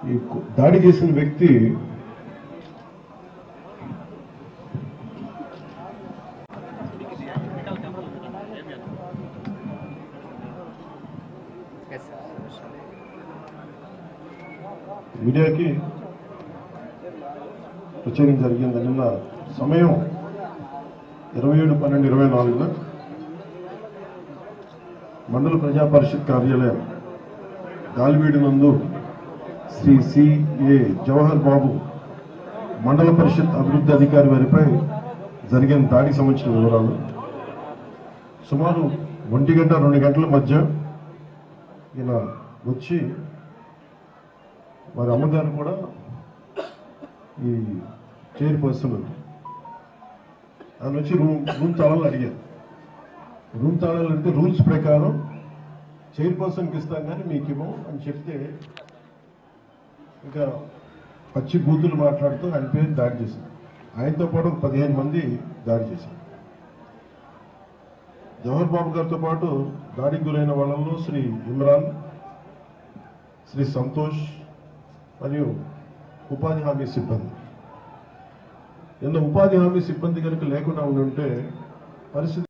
ఈ దాడి చేసిన వ్యక్తి మీడియాకి ప్రచారం జరిగింది. నిన్న సమయం 27/12/24 మండల ప్రజా పరిషత్ కార్యాలయం గాలివీడు నందు శ్రీ సిఏ జవహర్ బాబు మండల పరిషత్ అభివృద్ధి అధికారి వారిపై జరిగిన దాడికి సంబంధించిన వివరాలు. సుమారు 1 గంట 2 గంటల మధ్య ఈయన వచ్చి వారి అమ్మగారు కూడా ఈ చైర్పర్సన్ ఆయన వచ్చి రూమ్ తాళాలు అడిగారు. రూమ్ తాళాలు అంటే రూల్స్ ప్రకారం చైర్పర్సన్కి ఇస్తాం కానీ మీకు ఇవ్వం అని చెప్తే ఇంకా పచ్చి బూతులు మాట్లాడుతూ ఆయన పేరు దాడి చేశారు. ఆయనతో పాటు 15 మంది దాడి చేశారు. జవహర్ బాబు గారితో పాటు దాడికి గురైన వాళ్ళలో శ్రీ ఇమ్రాన్, శ్రీ సంతోష్ మరియు ఉపాధి హామీ సిబ్బంది. ఉపాధి హామీ సిబ్బంది కనుక లేకుండా ఉండుంటే పరిస్థితి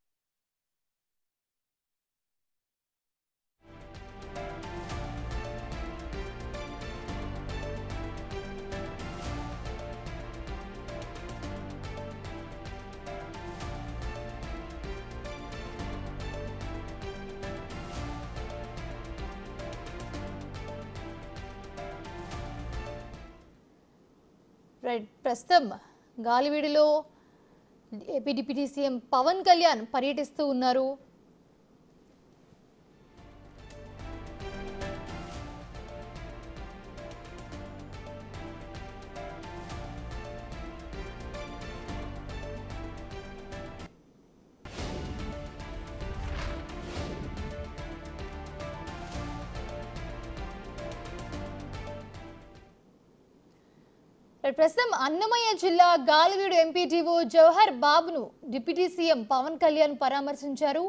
ప్రస్తుతం గాలివీడిలో AP deputy CM Pawan Kalyan పర్యటిస్తూ ఉన్నారు. ప్రస్తుతం అన్నమయ్య జిల్లా గాలివీడు ఎంపీడీఓ జవహర్ బాబును డిప్యూటీ సీఎం పవన్ కళ్యాణ్ పరామర్శించారు.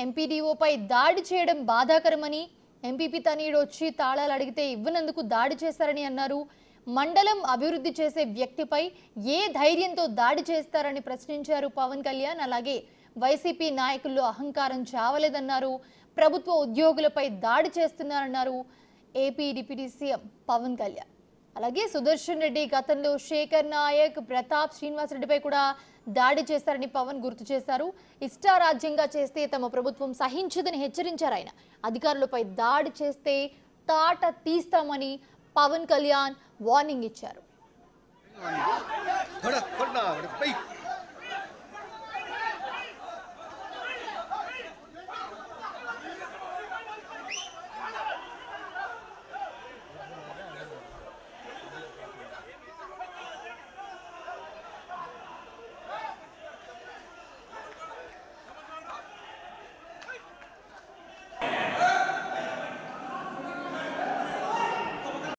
ఎంపీడీఓపై దాడి చేయడం బాధాకరమని, ఎంపీపీ తనయుడు వచ్చి తాళాలు అడిగితే ఇవ్వనందుకు దాడి చేశారని అన్నారు. మండలం అభివృద్ధి చేసే వ్యక్తిపై ఏ ధైర్యంతో దాడి చేస్తారని ప్రశ్నించారు పవన్ కళ్యాణ్. అలాగే వైసీపీ నాయకుల్లో అహంకారం చావలేదన్నారు. ప్రభుత్వ ఉద్యోగులపై దాడి చేస్తున్నారన్నారు AP deputy CM Pawan Kalyan. అలాగే సుదర్శన్ రెడ్డి గతంలో శేఖర్ నాయక్, ప్రతాప్ శ్రీనివాసరెడ్డిపై కూడా దాడి చేశారని పవన్ గుర్తు చేశారు. ఇష్టారాజ్యంగా చేస్తే తమ ప్రభుత్వం సహించదని హెచ్చరించారు ఆయన. అధికారులపై దాడి చేస్తే తాట తీస్తామని పవన్ కళ్యాణ్ వార్నింగ్ ఇచ్చారు.